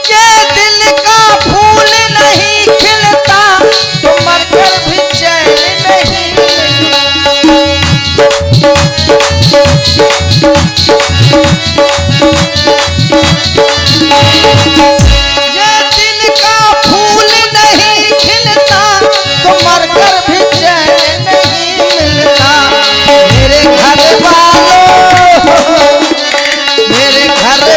ये दिल का फूल नहीं खिलता तो मरकर भी चैन नहीं ये दिल का फूल नहीं खिलता तो मरकर भी चैन नहीं मिलता। मेरे घर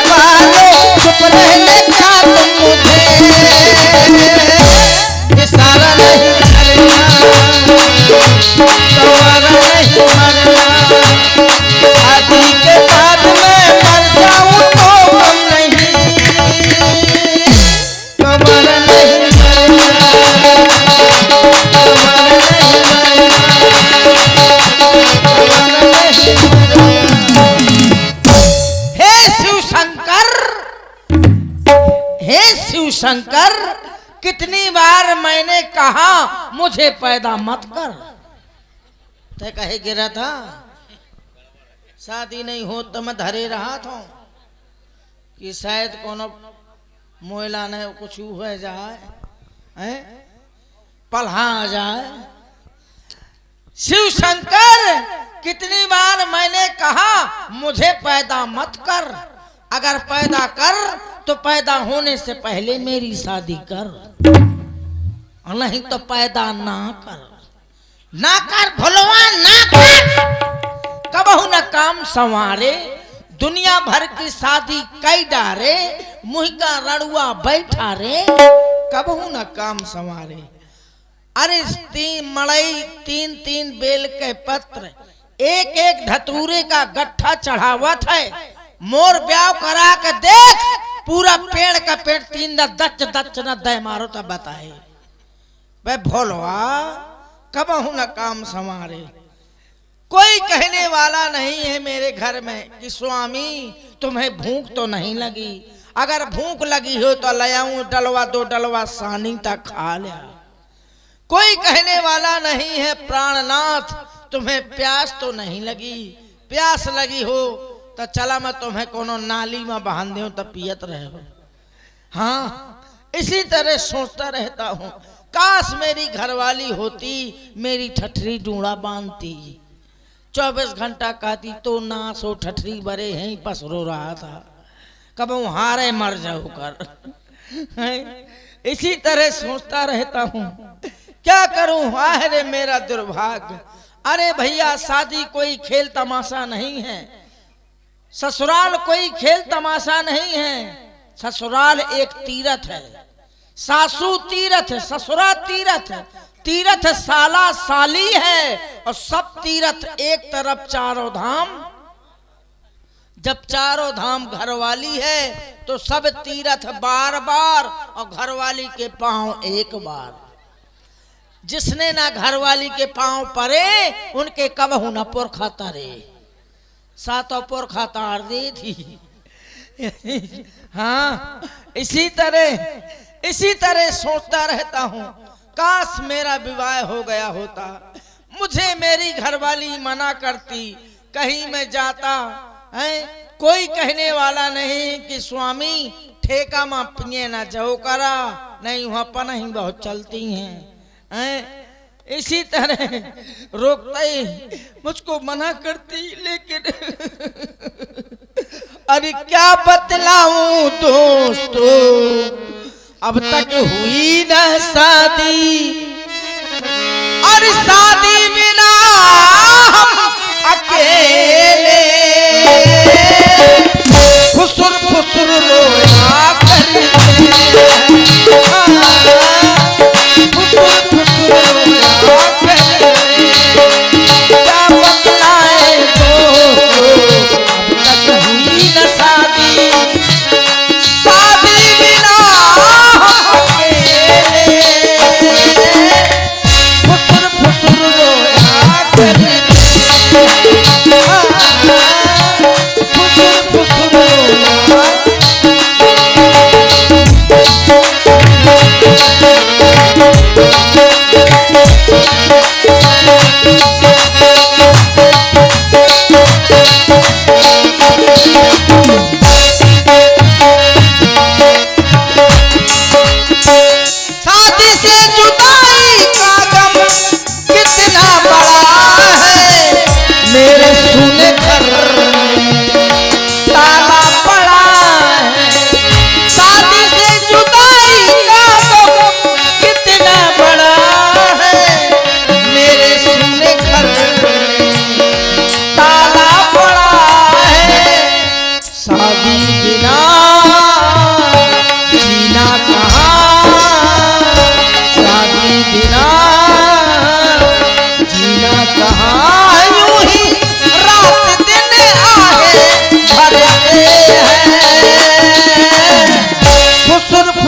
वालों चुप रहने का तुम मुझे इशारा नहीं करना, तुम्हारा नहीं मरना। शादी के बाद मैं मर जाऊं तो गम नहीं, तुम्हारा नहीं मरना, तुम्हारा नहीं मरना। हे शिव शंकर, हे शिव शंकर, कितनी बार मैंने कहा मुझे पैदा मत कर। तय कहे गिरा था शादी नहीं हो तो मैं धरे रहा था कि शायद कोनो मोहला ने कुछ हो जाए, पल्हा आ जाए। शिव शंकर, कितनी बार मैंने कहा मुझे पैदा मत कर, अगर पैदा कर तो पैदा होने से पहले मेरी शादी कर, और नहीं तो पैदा ना कर, ना कर भुलवा ना कर। कबहू न काम संवारे, दुनिया भर की शादी कई डारे, मुँह का रड़ुआ बैठा रे, कबहू न काम संवारे। अरे तीन मड़ई, तीन तीन बेल के पत्र, एक एक धतूरे का गट्ठा चढ़ावत है। मोर ब्याह करा के देख, पूरा पेड़ का पेड़ तीन दच दच न दे मारो तब बताए। वे भोलवा कबहू न काम संवारे। कोई कहने वाला नहीं है मेरे घर में कि स्वामी तुम्हें भूख तो नहीं लगी, अगर भूख लगी हो तो ले आऊं डलवा दो डलवा सानी तक खा लिया। कोई कहने वाला नहीं है प्राणनाथ तुम्हें प्यास तो नहीं लगी, प्यास लगी हो तो चला मैं तुम्हें कोनो नाली में बांध दूं तो पियत रहे हो। हाँ, इसी तरह सोचता रहता हूँ, काश मेरी घरवाली होती, मेरी ठठरी डूड़ा बांधती, 24 घंटा कहती तो ना सो ठठरी बरे हैं पसरो रहा था, कब हारे मर जाओ कर। इसी तरह सोचता रहता हूँ, क्या करूं, हाय रे मेरा दुर्भाग्य। अरे भैया, शादी कोई खेल तमाशा नहीं है, ससुराल कोई खेल तमाशा नहीं है। ससुराल एक तीरथ है, सासू तीरथ है, ससुराल तीरथ है, तीरथ साला साली है, और सब तीरथ एक तरफ चारों धाम। जब चारों धाम घरवाली है तो सब तीरथ बार बार, और घरवाली के पांव एक बार। जिसने ना घरवाली के पांव परे, उनके कबहू न पुरखा तरे, सातों पुरखा तार दी थी। हाँ, इसी तरह सोचता रहता हूँ, काश मेरा विवाह हो गया होता। मुझे मेरी घरवाली मना करती, कहीं मैं जाता है, कोई कहने वाला नहीं कि स्वामी ठेका में पिए ना जाओ करा, नहीं वहाँ पना ही बहुत चलती हैं। इसी तरह रोकते मुझको मना करती, लेकिन अरे क्या बतलाऊं दोस्तों, अब तक हुई न शादी, और शादी बिना हम अकेले फुसुर फुसुर रोया करते, फुसुर फुसुर रोया करते। क्या बतलाए दोस्तों, अब तक हुई न शादी, शादी बिना फुसुर फुसुर रोया करते,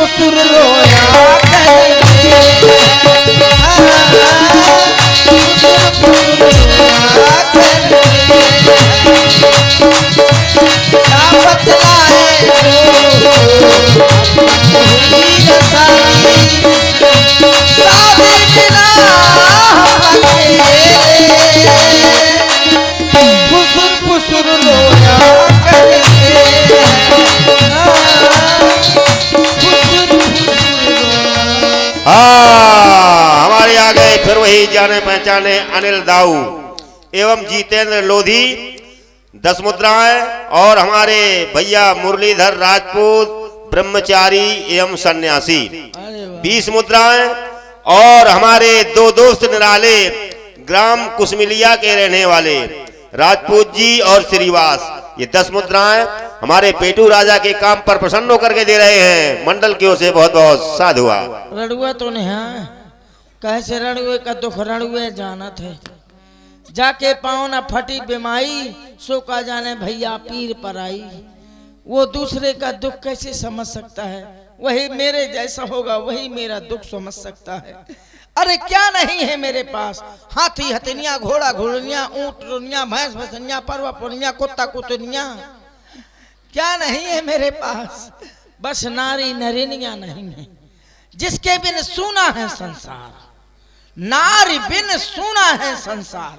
फुसुर रोया करेंगे, फुसुर फुसुर रोया करेंगे। क्या बतलाए शादी बिना फुसुर फुसुर रोया करेंगे, फुसुर फुसुर रोया। हमारे आ गए फिर वही जाने पहचाने अनिल दाऊ एवं जितेंद्र लोधी 10 मुद्राएं, और हमारे भैया मुरलीधर राजपूत ब्रह्मचारी एवं सन्यासी 20 मुद्राएं, और हमारे 2 दोस्त निराले ग्राम कुसमिलिया के रहने वाले राजपूत जी और श्रीवास ये 10 मुद्राएं हमारे पेटू राजा के काम पर प्रसन्न होकर के दे रहे हैं। मंडल की ओर से बहुत बहुत साधुआ। रड़ुआ तो नहीं है, कैसे रड़ुए का दुख रड़ुए जानत है, जाके पाँव न फटी बीमाई सो का जाने भैया पीर पर आई। वो दूसरे का दुख कैसे समझ सकता है, वही मेरे जैसा होगा वही मेरा दुख समझ सकता है। अरे क्या नहीं है मेरे पास, हाथी हथनिया घोड़ा घोड़निया ऊंट रुनिया भैंस भसनिया परवा पुनिया कुत्ता कुतनिया, क्या नहीं है मेरे पास, बस नारी नरिनिया नहीं है। जिसके बिन सूना है संसार, नारी बिन सूना है संसार।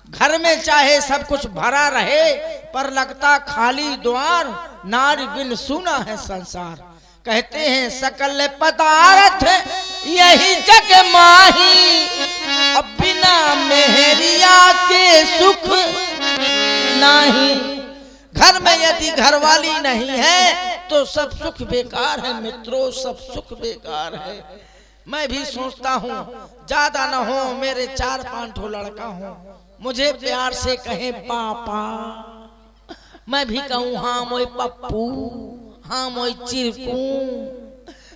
घर में चाहे सब कुछ भरा रहे पर लगता खाली द्वार, नारी बिन सूना है संसार। कहते हैं सकल पदार्थ यही जग माही, अब बिना मेहरिया के सुख नहीं। घर में यदि घरवाली नहीं है तो सब सुख बेकार है मित्रों, सब सुख बेकार है। मैं भी सोचता हूँ ज्यादा न हो मेरे 4-5 लड़का हो, मुझे प्यार से कहे पापा, मैं भी कहूँ हाँ मोई पप्पू, हाँ मोई चिरकू,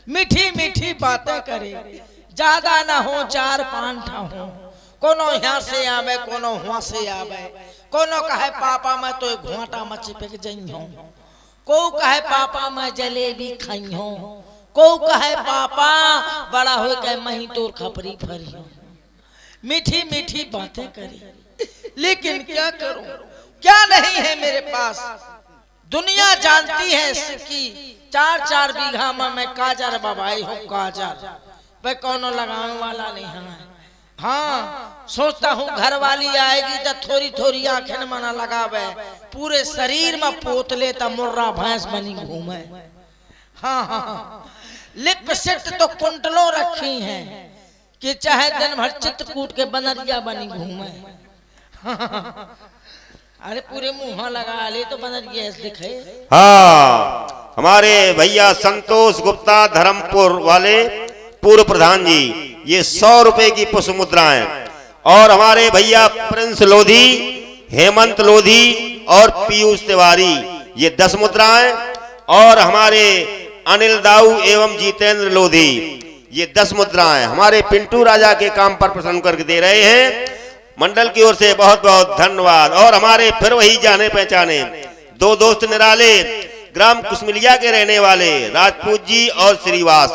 मीठी मीठी बातें करे। ज्यादा ना हो 4-5 हो, कोनो यहाँ से आवे कोनो वहाँ से आवे। कोनो कहे पापा मैं तो घोंटा मच्छी पे जई हूँ, को कहे पापा मैं जलेबी खाई हूँ, को कहे पापा बड़ा हो कहे मैं तोर खपरी फरी हूँ। मीठी मीठी बातें करी, लेकिन क्या करूं, क्या नहीं है मेरे पास। दुनिया जानती है कि 4-4 बीघा में मैं काजर बबाई हूँ, काजर पे कोनो लगाने वाला नहीं है। हाँ सोचता हूँ घर वाली आएगी तो थोड़ी थोड़ी आंखें मना लगावे, पूरे शरीर में पोतले तो मुर्रा भैंस बनी घूमे। हाँ हाँ लिपस्टिक तो कुंटलों रखी हैं कि चाहे दिन भर चित्रकूट के बनरिया बनी घूमे। अरे पूरे मुंह लगा ले तो बनरिया दिखे। हाँ हमारे भैया संतोष गुप्ता धर्मपुर वाले पूर्व प्रधान जी ये 100 रुपए की पुष्प मुद्राएं, और हमारे भैया प्रिंस लोधी, हेमंत लोधी और पीयूष तिवारी ये 10 मुद्राएं, और हमारे अनिल दाऊ एवं जितेंद्र लोधी ये 10 मुद्राएं हमारे पिंटू राजा के काम पर प्रसन्न करके दे रहे हैं। मंडल की ओर से बहुत बहुत धन्यवाद। और हमारे फिर वही जाने पहचाने 2 दोस्त निराले ग्राम कुसमिलिया के रहने वाले राजपूत जी और श्रीवास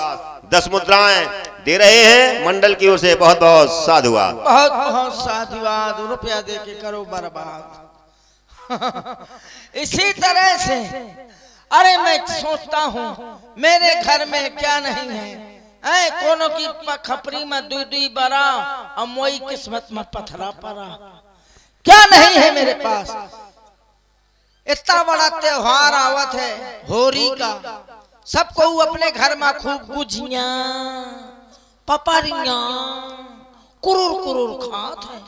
10 मुद्राएं दे रहे हैं। मंडल की ओर से बहुत बहुत साधुवाद। बहुत बहुत साधुवाद। रुपया दे के करो बर्बाद। इसी तरह से अरे मैं सोचता हूँ मेरे घर में क्या नहीं है, कोनो की खपरी में 2-2 बरा और मोई किस्मत में पथरा पड़ा, क्या नहीं है मेरे पास। इतना बड़ा त्योहार आवत है होरी का, सबको अपने घर में खूब गुजिया पपरिया कुरुर कुरुर खात है।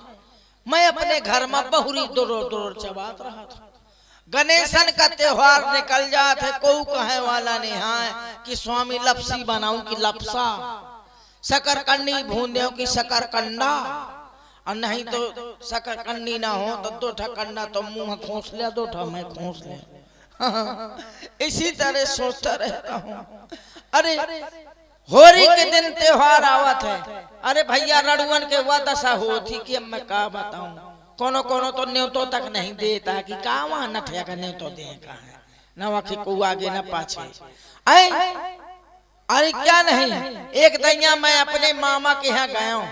मैं अपने घर में बहुरी दुरोर दुरोर चबात रहा था। गणेशन का त्योहार निकल जात है, कोई कहे वाला नहीं है कि स्वामी लपसी बनाऊं की लपसा, शकरकंडी भूंदे की शकरकंडा, और नहीं तो शकरकंडी ना हो तो 2 ठा कंडा तो मुंह खोस लिया, 2 ठा मैं खोस लिया। इसी तरह सोचता रहता हूँ। अरे होरी के दिन त्योहार आवत है, अरे भैया रड़ुअन के वह दशा होती कि अब मैं का बताऊं। कोनो कोनो तो न्योतो तक नहीं देता कि का वहां नठिया का न्योतो दे का है, न वाकी को आगे न पाछे। अरे क्या नहीं, एक दैया मैं अपने मामा के यहाँ गया हूँ,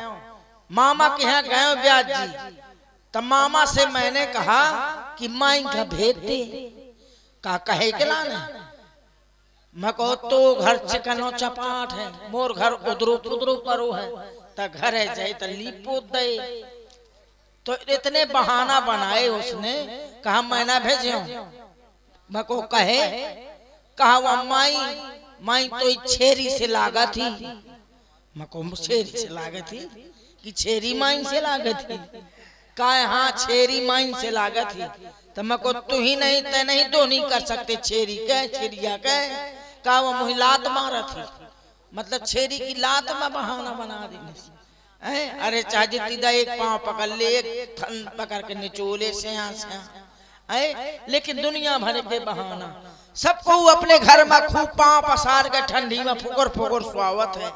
मामा के यहाँ गया हूँ ब्याज जी। तब मामा से मैंने कहा कि माई का भेद दे, का कहे के लाने। मैं कहो तो घर चिकनो चपाट है, मोर घर उधरो उधरो करो है, त घर है जाए त लीपो दे। तो इतने बहाना बनाए उसने, कहा मैं ना भेजो। मैं को कहे, कहा वो माई तो छेरी से लागा थी। मैं को छेरी से लागा थी कि छेरी माई से लागा थी। कहा हाँ छेरी माई से लागा थी। तो मैं को तू ही नहीं ते नहीं तो नहीं कर सकते छेरी के छेरिया के। कहा वो मुझे लात मारा थी, मतलब छेरी की लात में बहाना बना दी। अरे चाहे तीदा एक पांव पकड़ ले, एक थन पकड़ के निचोले से लेकिन दुनिया भर के बहाना। सबको अपने घर में खूब पांव पसार के ठंडी में फुकर फुकर स्वागत है।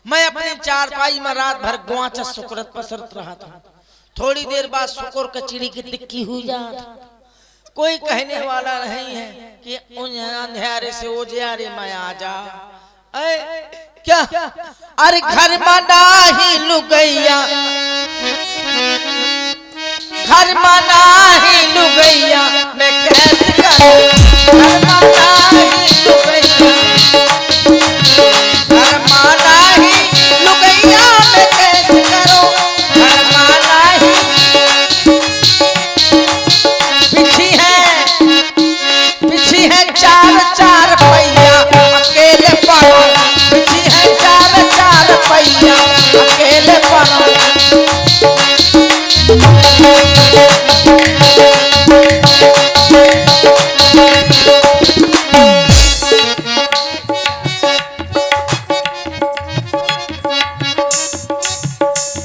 मैं अपनी चारपाई में रात भर गुआचा सुकरत पसरत रहा था। थोड़ी देर बाद शुक्र कचड़ी की टिक्की हुई जात। कोई कहने वाला नहीं है कि अंधेरे से उजियारे में आ जा। क्या अरे घर में नाही लुगैया, घर में नाही लुगैया मैं कैसे करूं। घर में नाही लुगैया, घर में नाही लुगैया मैं कैसे करूं। घर में नाही पीछी है चार चार पहिया अकेले पड़ो। पीछी है चार चार पहिया अकेले पड़ो।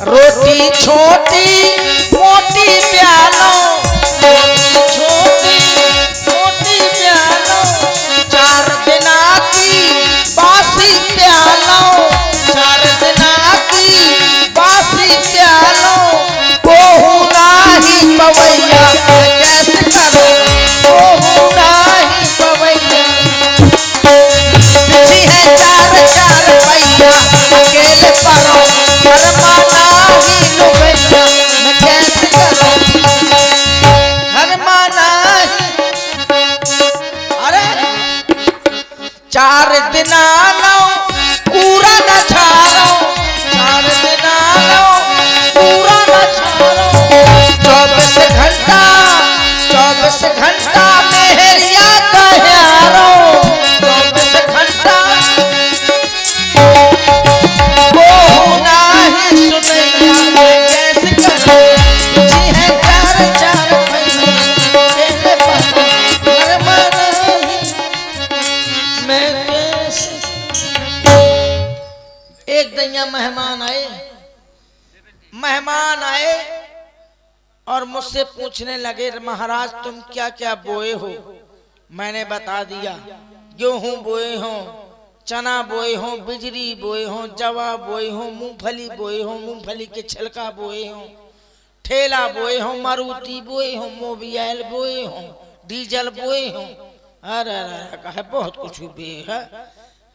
रोटी छोटी मोटी प्यालो, रोटी छोटी मोटी प्यालो, 4 दिना की बासी प्यालो, 4 दिना की बासी प्यालो। कोहू नाही पवैया कैसे करो, कोहू नहीं पवैया। पीछी है चार चार पहिया अकेले पड़ो। घर में नाही लुगैया मैं कैसे करूं। घर में नाही, अरे 4 दिना लो पूरा न छाड़ो, 4 दिना लो पूरा न छाड़ो। 24 घंटा मेहरिया कहारो, 24 घंटा वो नाही सुनैया मैं कैसे करूं। जी है चार चार पहिया अकेले पड़ो। घर में नहीं मैं कैसे। एक दैया मेहमान आए और मुझसे पूछने लगे महाराज तुम क्या क्या बोए हो। मैंने बता दिया, गेहूं बोए हो, चना बोए हो, बिजरी बोए हो, जवा बोए हो, मूंगफली बोए हो, मूंगफली के छिलका बोए हो, ठेला बोए हो, मारुति बोए हो, मोबियल बोए हो, डीजल बोए हो। अरे कहे बहुत कुछ भी है।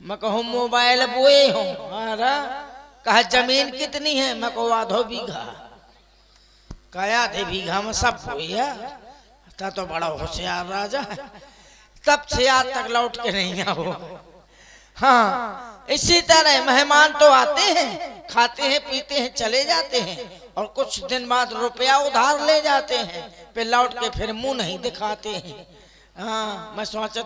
मैं कहूँ मोबाइल बोए हो। अरे कहा जमीन कितनी है। मैं कहूँ आधो बीघा। कहा आधे बीघा में सब बोई है। तो बड़ा होशियार राजा है। तब से आज तक लौट के नहीं आओ। हाँ इसी तरह मेहमान तो आते हैं, खाते हैं पीते हैं चले जाते हैं और कुछ दिन बाद रुपया उधार ले जाते हैं, फिर लौट के फिर मुंह नहीं दिखाते हैं। हाँ मैं सोचा